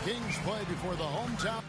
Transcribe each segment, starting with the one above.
Kings play before the hometown.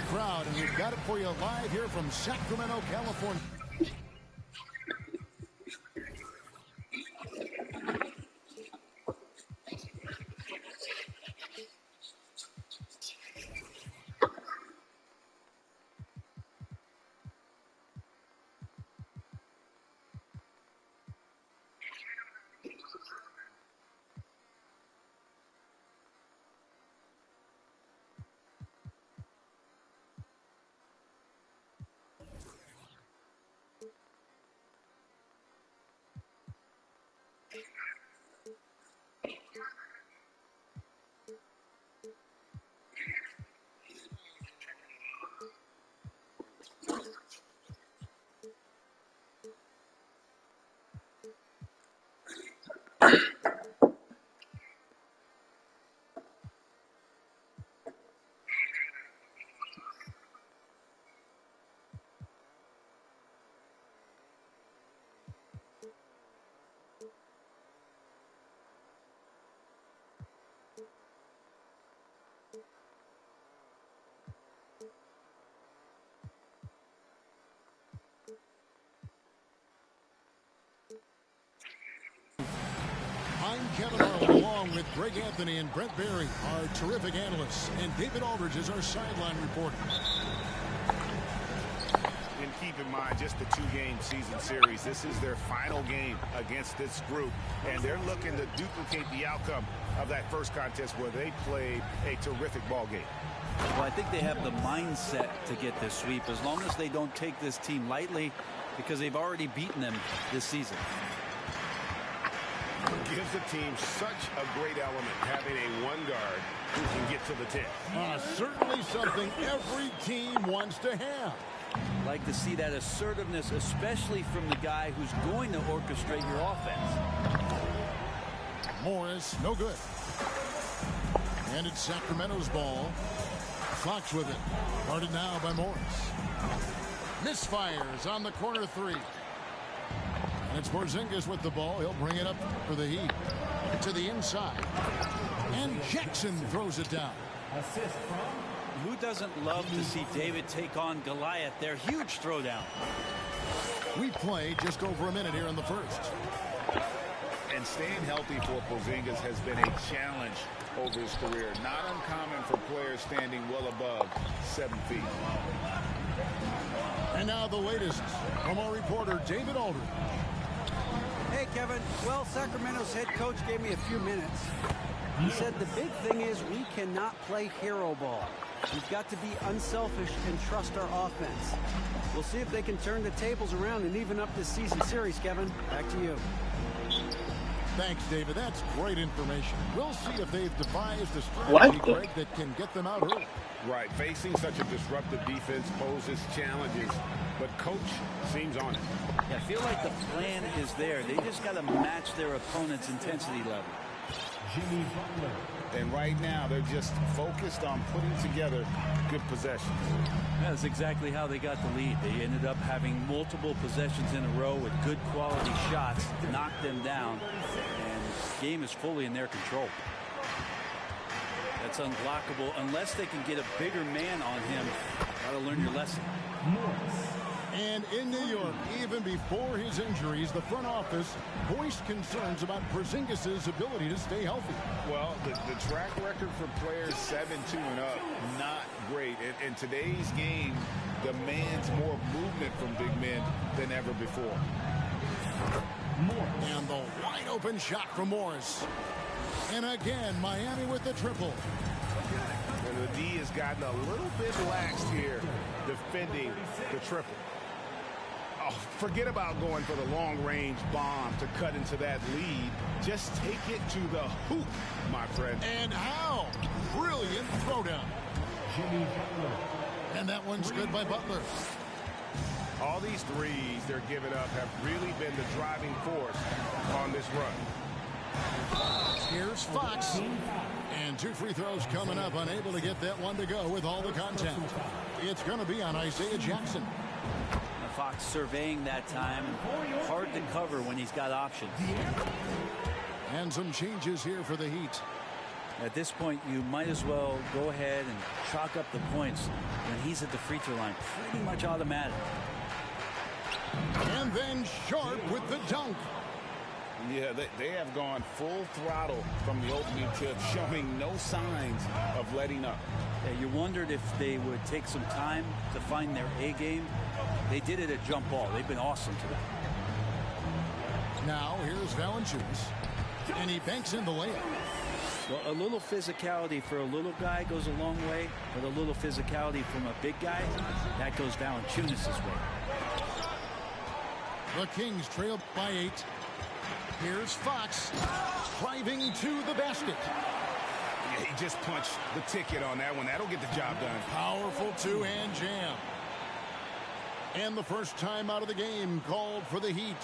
Crowd, and we've got it for you live here from Sacramento, California. I'm Kevin Harlan, along with Greg Anthony and Brent Barry, our terrific analysts, and David Aldridge is our sideline reporter. And keep in mind, just the two-game season series. This is their final game against this group, and they're looking to duplicate the outcome of that first contest where they played a terrific ball game. Well, I think they have the mindset to get this sweep, as long as they don't take this team lightly, because they've already beaten them this season. Gives the team such a great element, having a one guard who can get to the 10. Certainly something every team wants to have. Like to see that assertiveness, especially from the guy who's going to orchestrate your offense. Morris, no good. And it's Sacramento's ball. Fox with it. Guarded now by Morris. Misfires on the corner three. And it's Porzingis with the ball. He'll bring it up for the Heat. To the inside. And Jackson throws it down. Assist from? Who doesn't love to see David take on Goliath? Their huge throwdown. We play just over a minute here in the first. And staying healthy for Porzingis has been a challenge over his career. Not uncommon for players standing well above 7 feet. And now the latest from our reporter, David Aldridge. Kevin. Well, Sacramento's head coach gave me a few minutes. He said the big thing is we cannot play hero ball. We've got to be unselfish and trust our offense. We'll see if they can turn the tables around and even up this season series, Kevin. Back to you. Thanks, David. That's great information. We'll see if they've devised a strategy, Greg, that can get them out early. Right. Facing such a disruptive defense poses challenges, but coach seems on it. Yeah, I feel like the plan is there. They just got to match their opponent's intensity level. And right now, they're just focused on putting together good possessions. That's exactly how they got the lead. They ended up having multiple possessions in a row with good quality shots, knocked them down, and the game is fully in their control. That's unblockable unless they can get a bigger man on him. Got to learn your lesson. And in New York, even before his injuries, the front office voiced concerns about Porzingis' ability to stay healthy. Well, the track record for players 7-2 and up, not great. And today's game demands more movement from big men than ever before. And the wide open shot from Morris. And again, Miami with the triple. And the D has gotten a little bit laxed here defending the triple. Oh, forget about going for the long-range bomb to cut into that lead. Just take it to the hoop, my friend. And how? Brilliant throwdown. And that one's good by Butler. All these threes they're giving up have really been the driving force on this run. Here's Fox. And 2 free throws coming up, unable to get that one to go with all the contact. It's going to be on Isaiah Jackson. Fox surveying that time. Hard to cover when he's got options. And some changes here for the Heat. At this point, you might as well go ahead and chalk up the points when he's at the free throw line. Pretty much automatic. And then Sharp with the dunk. Yeah, they have gone full throttle from the opening tip, showing no signs of letting up. Yeah, you wondered if they would take some time to find their A game. They did it at jump ball. They've been awesome today. Now here's Valanciunas, and he banks in the layup. Well, a little physicality for a little guy goes a long way, but a little physicality from a big guy, that goes Valanciunas' way. The Kings trail by 8. Here's Fox driving to the basket. Yeah, he just punched the ticket on that one. That'll get the job done. Powerful two-hand jam. And the first time out of the game called for the Heat.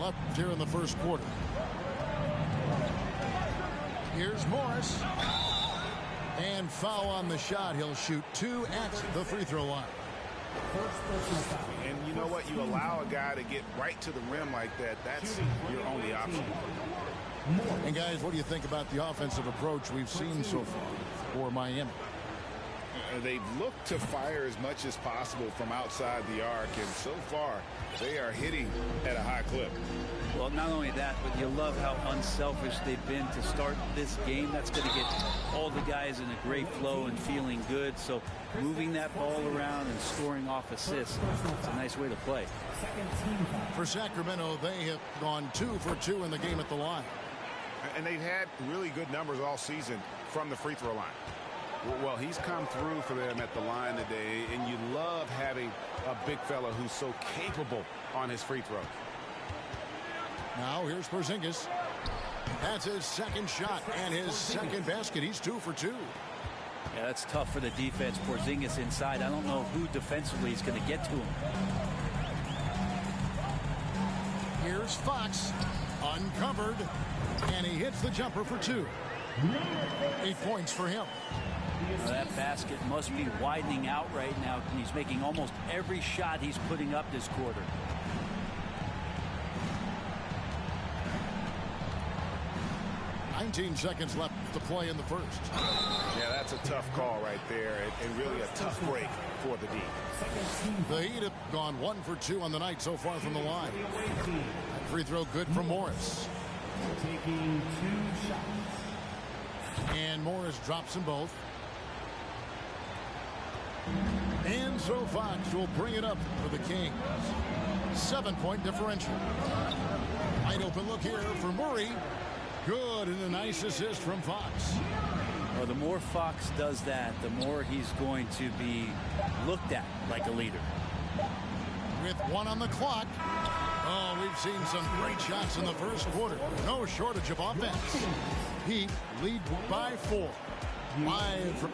Left here in the first quarter. Here's Morris. And foul on the shot. He'll shoot 2 at the free throw line. And you know what? You allow a guy to get right to the rim like that. That's your only option. And guys, what do you think about the offensive approach we've seen so far for Miami? They've looked to fire as much as possible from outside the arc, and so far they are hitting at a high clip. Well, not only that, but you love how unselfish they've been to start this game. That's going to get all the guys in a great flow and feeling good. So moving that ball around and scoring off assists, it's a nice way to play. For Sacramento, they have gone 2 for 2 in the game at the line. And they've had really good numbers all season from the free throw line. Well, he's come through for them at the line today, and you love having a big fella who's so capable on his free throw. Now here's Porzingis. That's his second shot and his second basket. He's 2 for 2. Yeah, that's tough for the defense. Porzingis inside. I don't know who defensively is going to get to him. Here's Fox, uncovered, and he hits the jumper for 2. 8 points for him. Well, that basket must be widening out right now. He's making almost every shot he's putting up this quarter. 19 seconds left to play in the first. Yeah, that's a tough call right there, and really a tough break for the D. The Heat have gone 1 for 2 on the night so far from the line. Free throw good from Morris. Taking 2 shots. And Morris drops them both. And so Fox will bring it up for the Kings. 7-point differential. Wide open look here for Murray. Good, and a nice assist from Fox. Well, the more Fox does that, the more he's going to be looked at like a leader. With 1 on the clock. Oh, we've seen some great shots in the first quarter. No shortage of offense. Heat lead by 4. 5 for...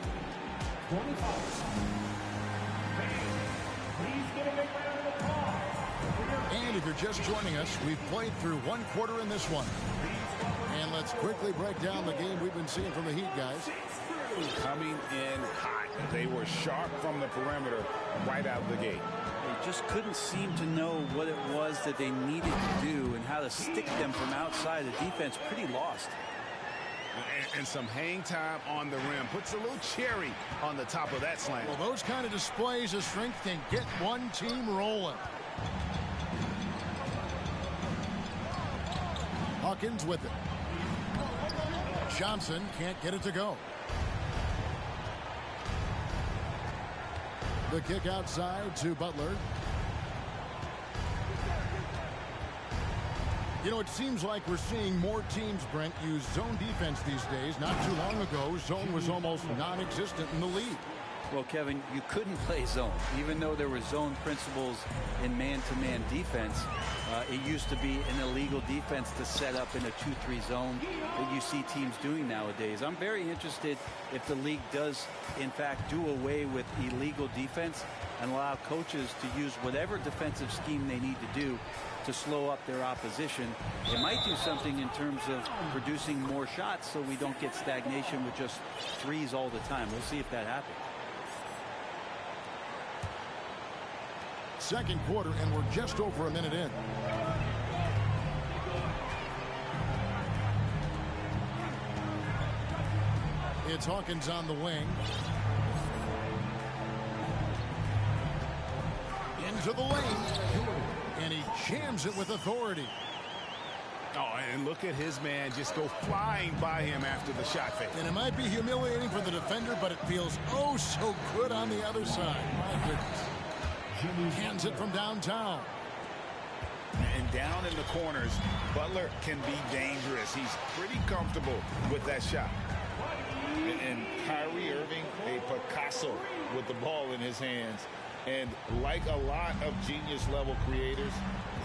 And if you're just joining us, we've played through 1 quarter in this one. And let's quickly break down the game we've been seeing from the Heat, guys. Coming in hot. They were sharp from the perimeter right out of the gate. They just couldn't seem to know what it was that they needed to do and how to stick them from outside. The defense pretty lost. And some hang time on the rim. Puts a little cherry on the top of that slam. Well, those kind of displays of strength can get one team rolling. Hawkins with it. Johnson can't get it to go. The kick outside to Butler. You know, it seems like we're seeing more teams, Brent, use zone defense these days. Not too long ago, zone was almost non-existent in the league. Well, Kevin, you couldn't play zone. Even though there were zone principles in man-to-man defense, it used to be an illegal defense to set up in a 2-3 zone that you see teams doing nowadays. I'm very interested if the league does, in fact, do away with illegal defense and allow coaches to use whatever defensive scheme they need to do to slow up their opposition. It might do something in terms of producing more shots so we don't get stagnation with just threes all the time. We'll see if that happens. Second quarter, and we're just over a minute in. It's Hawkins on the wing. Into the lane. And he jams it with authority. Oh, and look at his man just go flying by him after the shot fake. And it might be humiliating for the defender, but it feels oh so good on the other side. My goodness. Hands it from downtown. And down in the corners, Butler can be dangerous. He's pretty comfortable with that shot. And Kyrie Irving, a Picasso with the ball in his hands. And like a lot of genius-level creators,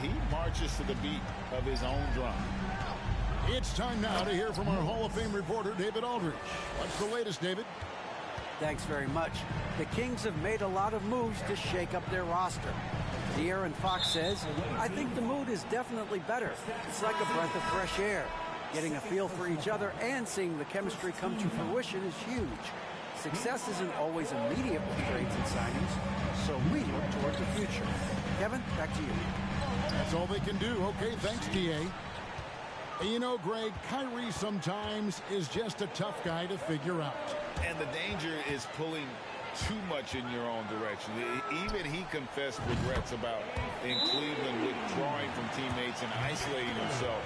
he marches to the beat of his own drum. It's time now to hear from our Hall of Fame reporter, David Aldridge. What's the latest, David? Thanks very much. The Kings have made a lot of moves to shake up their roster. De'Aaron Fox says, I think the mood is definitely better. It's like a breath of fresh air. Getting a feel for each other and seeing the chemistry come to fruition is huge. Success isn't always immediate with trades and signings, so we look toward the future. Kevin, back to you. That's all they can do. Okay, thanks, D.A. And you know, Greg, Kyrie sometimes is just a tough guy to figure out. And the danger is pulling too much in your own direction. Even he confessed regrets about in Cleveland withdrawing from teammates and isolating himself.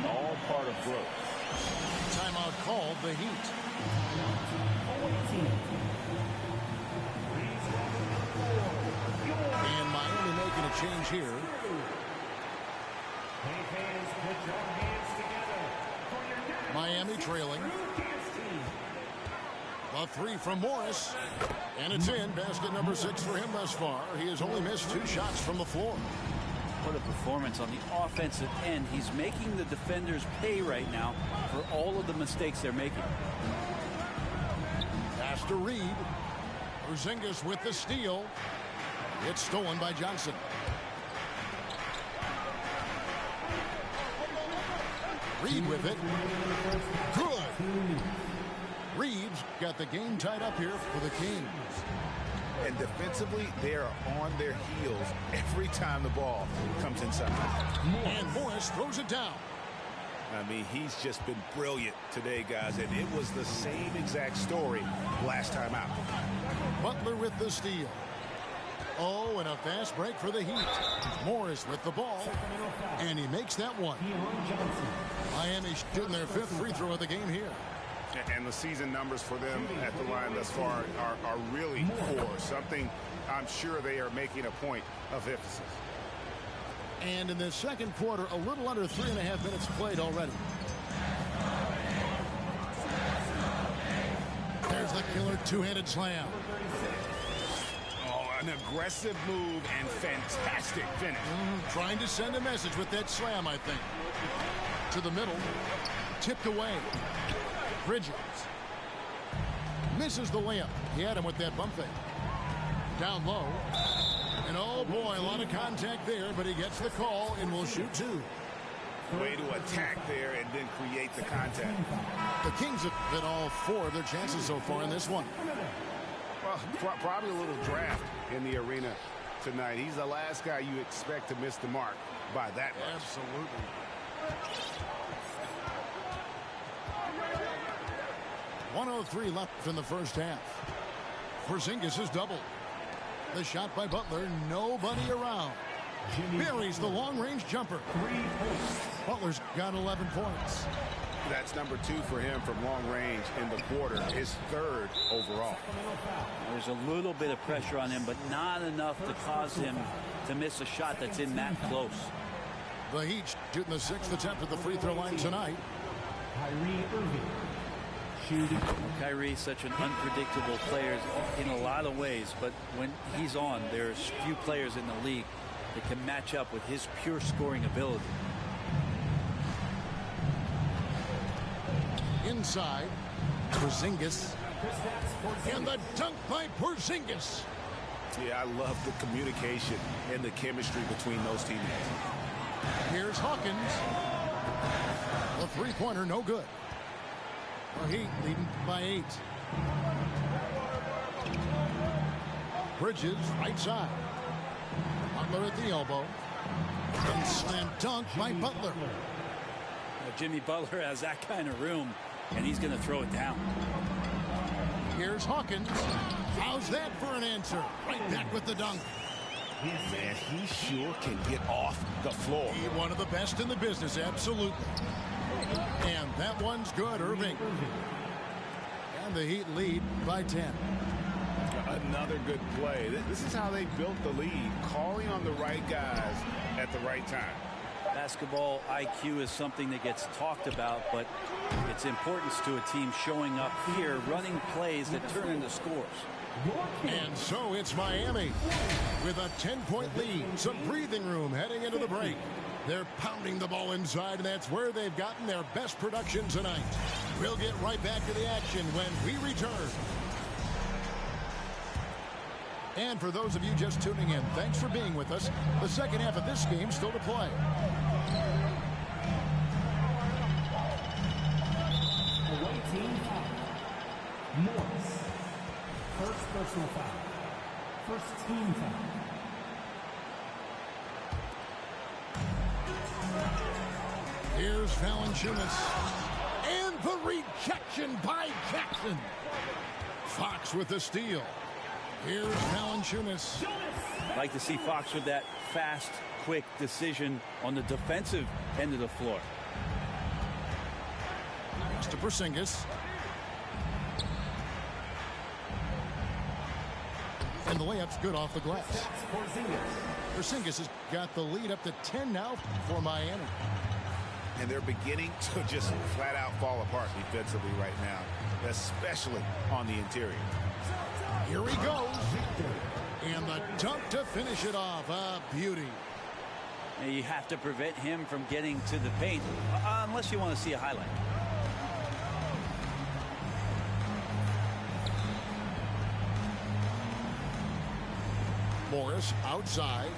All part of growth. Timeout called the Heat. And Miami making a change here. Miami trailing. A three from Morris. And it's in. Basket number 6 for him thus far. He has only missed 2 shots from the floor. What a performance on the offensive end. He's making the defenders pay right now for all of the mistakes they're making. Pass to Reed. Porzingis with the steal. It's stolen by Johnson. Reed with it. Good. Reeves got the game tied up here for the Kings. And defensively, they are on their heels every time the ball comes inside. And Morris throws it down. I mean, he's just been brilliant today, guys, and it was the same exact story last time out. Butler with the steal. Oh, and a fast break for the Heat. Morris with the ball, and he makes that one. Miami shooting their 5th free throw of the game here. And the season numbers for them at the line thus far are really poor. Something I'm sure they are making a point of emphasis. And in the second quarter, a little under 3.5 minutes played already. There's the killer two-handed slam. Oh, an aggressive move and fantastic finish. Trying to send a message with that slam, I think. To the middle. Tipped away. Bridges. Misses the layup. He had him with that bump fake. Down low. And oh boy, a lot of contact there, but he gets the call and will shoot 2. Way to attack there and then create the contact. The Kings have hit all 4 of their chances so far in this one. Well, probably a little draft in the arena tonight. He's the last guy you expect to miss the mark by that much. Absolutely. .103 left in the first half. Porzingis is doubled. The shot by Butler, nobody around. Buries the long-range jumper. Butler's got 11 points. That's number 2 for him from long range in the quarter, his 3rd overall. There's a little bit of pressure on him, but not enough to cause him to miss a shot that's in that close. The Heat shooting the 6th attempt at the free throw line tonight. Kyrie Irving shooting. Kyrie's such an unpredictable player in a lot of ways, but when he's on, there's few players in the league that can match up with his pure scoring ability. Inside, Porzingis. And the dunk by Porzingis. Yeah, I love the communication and the chemistry between those teammates. Here's Hawkins. The three-pointer, no good. The Heat leading by 8. Bridges, right side. Butler at the elbow. And slam dunk by Butler. Jimmy Butler has that kind of room, and he's going to throw it down. Here's Hawkins. How's that for an answer? Right back with the dunk. Man, he sure can get off the floor. He's one of the best in the business, absolutely. And that one's good, Irving. And the Heat lead by 10. Another good play. This is how they built the lead, calling on the right guys at the right time. Basketball IQ is something that gets talked about, but its importance to a team showing up here, running plays that turn into scores. And so it's Miami with a 10-point lead. Some breathing room heading into the break. They're pounding the ball inside, and that's where they've gotten their best production tonight. We'll get right back to the action when we return. And for those of you just tuning in, thanks for being with us. The second half of this game still to play. Away team foul. Morris. First personal foul. First team foul. Here's Valanciunas. And the rejection by Jackson. Fox with the steal. Here's Valanciunas. I'd like to see Fox with that fast, quick decision on the defensive end of the floor. Next to Porzingis. And the layup's good off the glass. Porzingis has got the lead up to 10 now for Miami. And they're beginning to just flat out fall apart defensively right now, especially on the interior. Here he goes. And the dunk to finish it off. A beauty. And you have to prevent him from getting to the paint, unless you want to see a highlight. Morris outside.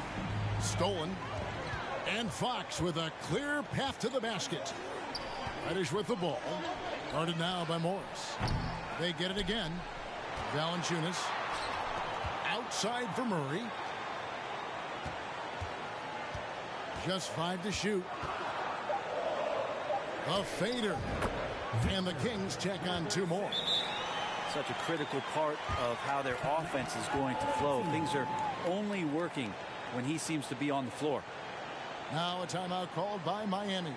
Stolen. And Fox with a clear path to the basket. Reddish with the ball. Guarded now by Morris. They get it again. Valanciunas outside for Murray. Just 5 to shoot. A fader. And the Kings check on 2 more. Such a critical part of how their offense is going to flow. Things are only working when he seems to be on the floor. Now a timeout called by Miami.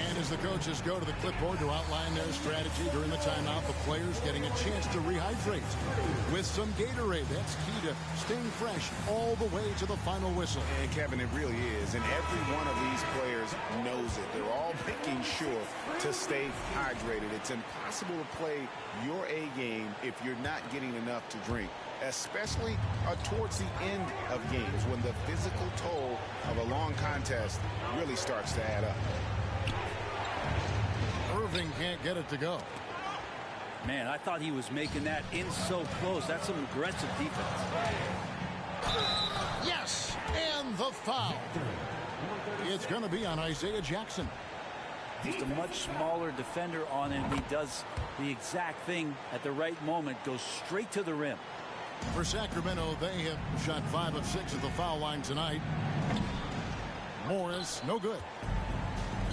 And as the coaches go to the clipboard to outline their strategy during the timeout, the players getting a chance to rehydrate with some Gatorade. That's key to staying fresh all the way to the final whistle. And Kevin, it really is. And every one of these players knows it. They're all making sure to stay hydrated. It's impossible to play your A game if you're not getting enough to drink, especially towards the end of games when the physical toll of a long contest really starts to add up. Irving can't get it to go. Man, I thought he was making that in so close. That's some aggressive defense. Yes, and the foul. It's going to be on Isaiah Jackson. Just a much smaller defender on him. He does the exact thing at the right moment, goes straight to the rim. For Sacramento, they have shot 5 of 6 at the foul line tonight. Morris, no good.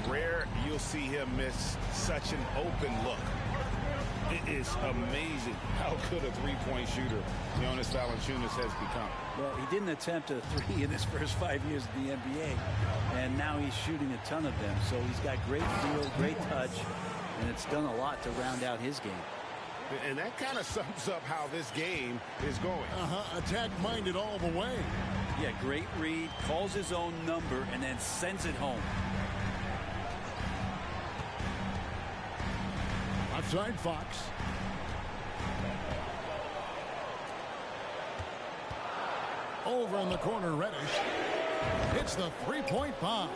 Rare you'll see him miss such an open look. It is amazing how good a three-point shooter Jonas Valanciunas has become. Well, he didn't attempt a 3 in his first 5 years in the NBA, and now he's shooting a ton of them. So he's got great feel, great touch, and it's done a lot to round out his game. And that kind of sums up how this game is going. Attack-minded all the way. Yeah, great read, calls his own number, and then sends it home. Outside Fox. Over in the corner, Reddish. Hits the three-point bomb.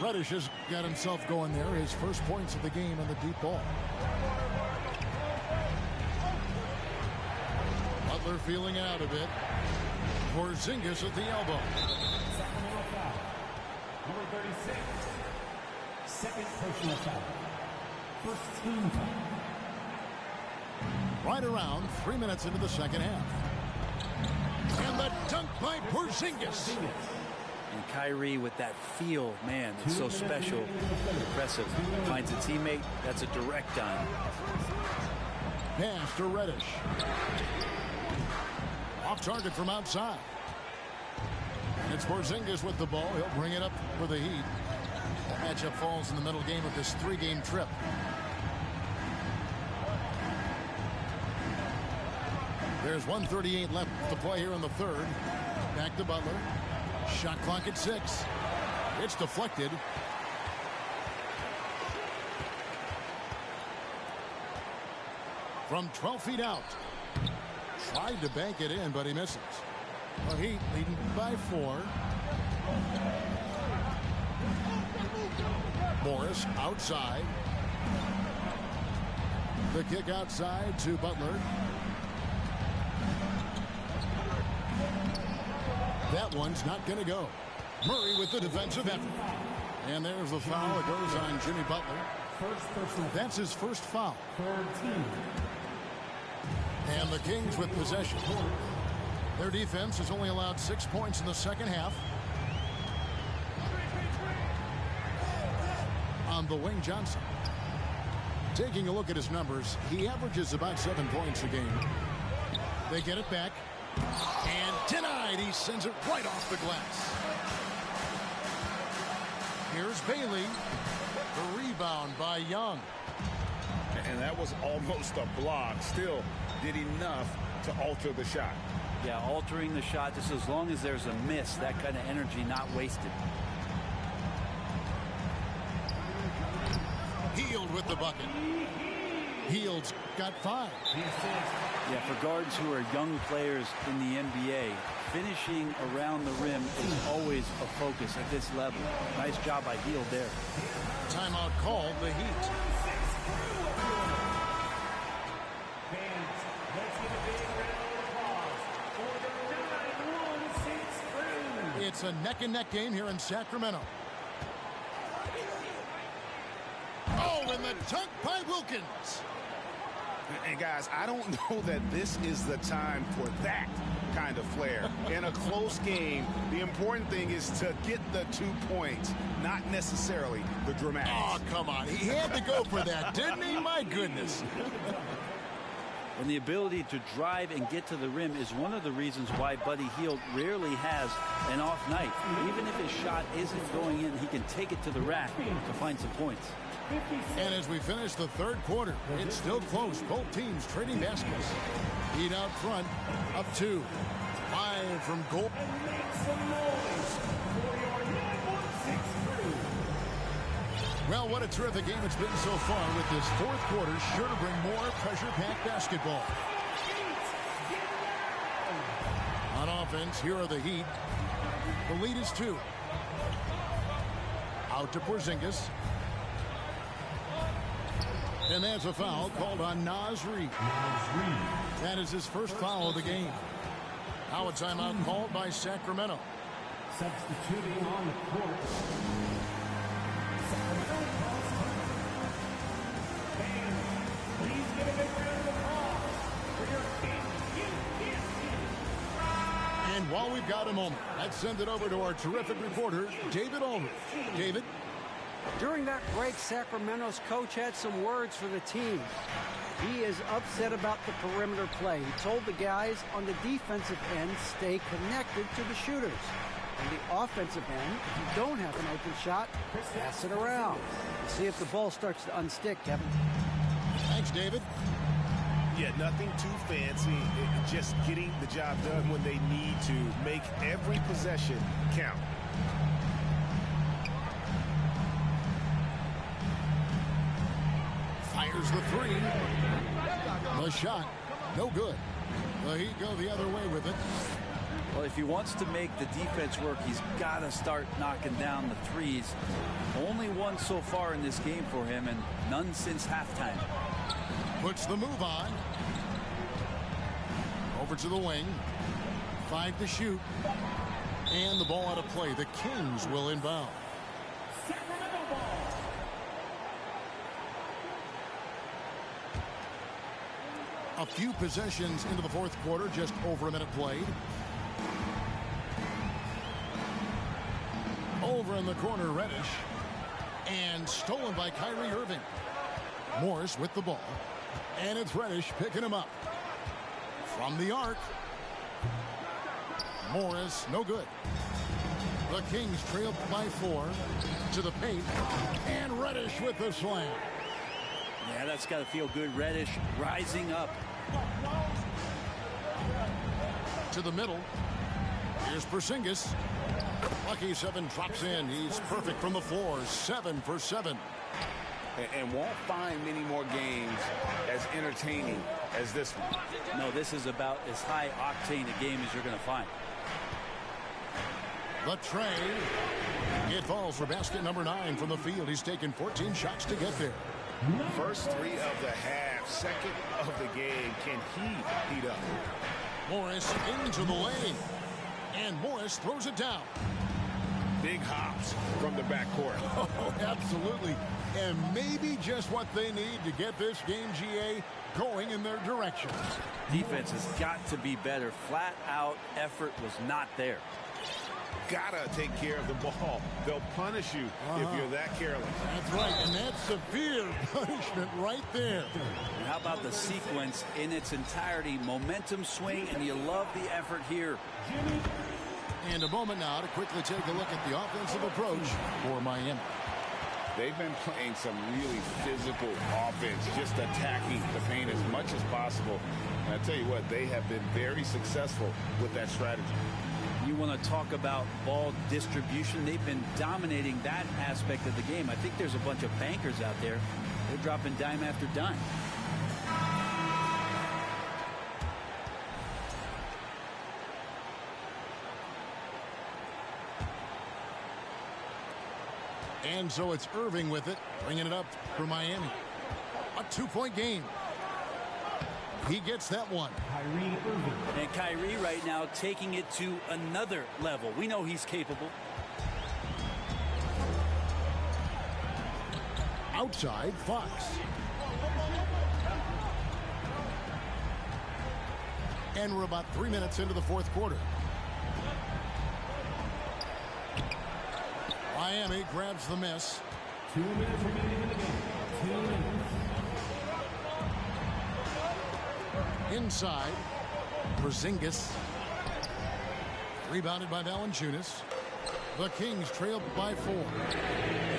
Reddish has got himself going there. His first points of the game on the deep ball. Butler feeling out a bit. Porzingis at the elbow. Sacramento foul. Number 36. Second personal foul. First team foul. Right around 3 minutes into the second half. And the dunk by Porzingis. And Kyrie with that feel, man, it's so special, impressive. Finds a teammate, that's a direct dime. Pass to Reddish. Off target from outside. And it's Porzingis with the ball. He'll bring it up for the Heat. The matchup falls in the middle game of this 3-game trip. There's 1:38 left to play here in the third. Back to Butler. Shot clock at 6. It's deflected. From 12 feet out. Tried to bank it in, but he misses. The Heat leading by 4. Morris outside. The kick outside to Butler. That one's not going to go. Murray with the defensive effort. And there's the foul. It goes on Jimmy Butler. That's his first foul. And the Kings with possession. Their defense has only allowed 6 points in the second half. On the wing, Johnson. Taking a look at his numbers, he averages about 7 points a game. They get it back. And denied. He sends it right off the glass. Here's Bailey. The rebound by Young. And that was almost a block. Still did enough to alter the shot. Yeah, altering the shot just as long as there's a miss, that kind of energy not wasted. Hield with the bucket. Hield's got 5. Yeah, for guards who are young players in the NBA, finishing around the rim is always a focus at this level. Nice job by Hield there. Timeout called the Heat. It's a neck-and-neck game here in Sacramento. Oh, and the dunk by Wilkins. And guys, I don't know that this is the time for that kind of flair. In a close game, the important thing is to get the 2 points, not necessarily the dramatics. Oh, come on. He had to go for that, didn't he? My goodness. And the ability to drive and get to the rim is one of the reasons why Buddy Hield rarely has an off night. Even if his shot isn't going in, he can take it to the rack to find some points. And as we finish the third quarter, it's still close. Both teams trading baskets. Heat out front, up 2. 5 from goal. Well, what a terrific game it's been so far, with this fourth quarter sure to bring more pressure-packed basketball. On offense, here are the Heat. The lead is 2. Out to Porzingis. And there's a foul called on Naz Reid. That is his first foul of the game. Now a timeout called by Sacramento. Substituting on the court. Sacramento calls timeout. Fans, please give a big round of applause for your And while we've got a moment, let's send it over to our terrific reporter, David Aldridge. David? During that break, Sacramento's coach had some words for the team. He is upset about the perimeter play. He told the guys on the defensive end, stay connected to the shooters. On the offensive end, if you don't have an open shot, pass it around. See if the ball starts to unstick, Kevin. Thanks, David. Yeah, nothing too fancy. Just getting the job done when they need to. Make every possession count. Fires the 3. The shot, no good. The Heat go the other way with it. Well, if he wants to make the defense work, he's got to start knocking down the threes. Only one so far in this game for him, and none since halftime. Puts the move on. Over to the wing. 5 to shoot. And the ball out of play. The Kings will inbound. A few possessions into the fourth quarter, just over a minute played. Over in the corner, Reddish. And stolen by Kyrie Irving. Morris with the ball. And it's Reddish picking him up. From the arc. Morris, no good. The Kings trail by 4 to the paint. And Reddish with the slam. Yeah, that's got to feel good. Reddish rising up. To the middle. Here's Porzingis. Lucky 7 drops in. He's perfect from the floor. 7 for 7. And won't find many more games as entertaining as this one. No, this is about as high octane a game as you're going to find. The tray. It falls for basket number 9 from the field. He's taken 14 shots to get there. First 3 of the half, second of the game. Can he heat up? Morris into the lane. And Morris throws it down. Big hops from the backcourt. Oh, absolutely. And maybe just what they need to get this game, GA, going in their direction. Defense has got to be better. Flat out effort was not there. Gotta take care of the ball. They'll punish you if you're that careless. That's right, and that's severe punishment right there. And how about the sequence in its entirety? Momentum swing, and you love the effort here. And a moment now to quickly take a look at the offensive approach for Miami. They've been playing some really physical offense, just attacking the paint as much as possible. And I tell you what, they have been very successful with that strategy. You want to talk about ball distribution. They've been dominating that aspect of the game. I think there's a bunch of bankers out there. They're dropping dime after dime. And so it's Irving with it, bringing it up for Miami. A 2-point game. He gets that one. Kyrie Irving. And Kyrie right now taking it to another level. We know he's capable. Outside, Fox. And we're about 3 minutes into the fourth quarter. Miami grabs the miss. 2 minutes remaining in the game. 2 minutes. Inside, Porzingis. Rebounded by Valanciunas. The Kings trailed by 4.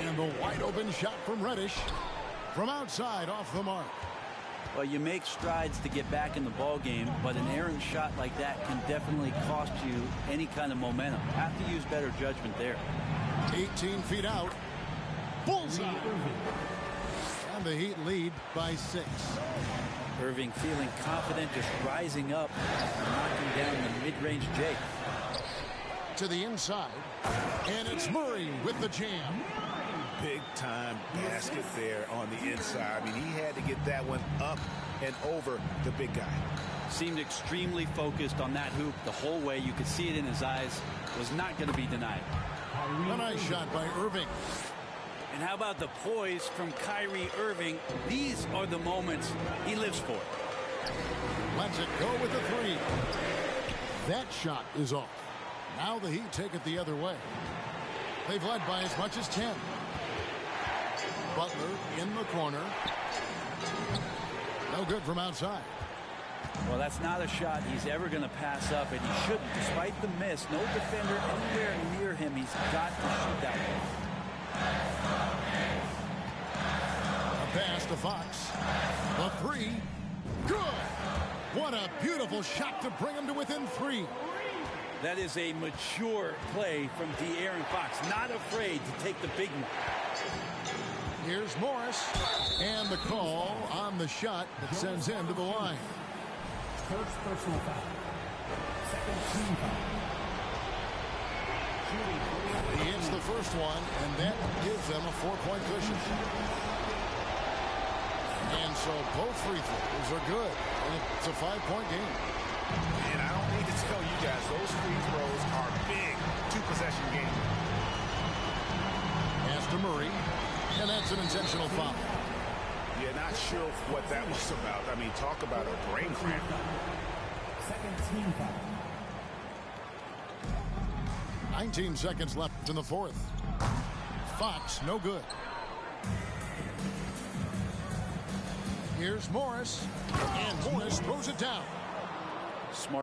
And the wide open shot from Reddish. From outside, off the mark. Well, you make strides to get back in the ball game, but an errant shot like that can definitely cost you any kind of momentum. Have to use better judgment there. 18 feet out. Bullseye. And the Heat lead by 6. Irving feeling confident, just rising up, knocking down the mid-range J. To the inside. And it's Murray with the jam. Big-time basket there on the inside. I mean, he had to get that one up and over the big guy. Seemed extremely focused on that hoop the whole way. You could see it in his eyes. Was not going to be denied. A nice shot by Irving. And how about the poise from Kyrie Irving? These are the moments he lives for. Lets it go with the 3. That shot is off. Now the Heat take it the other way. They've led by as much as 10. Butler in the corner. No good from outside. Well, that's not a shot he's ever going to pass up, and he shouldn't. Despite the miss, no defender anywhere near him. He's got to shoot that one. A pass to Fox. The 3. Good. What a beautiful shot to bring him to within 3. That is a mature play from De'Aaron Fox. Not afraid to take the big one. Here's Morris. And the call on the shot that sends him to the line. First personal foul. Second team foul. He hits the first one, and that gives them a 4-point cushion. And so both free throws are good. And it's a 5-point game. And I don't need to tell you guys, those free throws are big 2-possession game. Pass to Murray. And that's an intentional foul. Yeah, not sure what that was about. I mean, talk about a brain cramp. Second team foul. 19 seconds left in the fourth. Fox, no good. Here's Morris. And Morris throws it down. Smart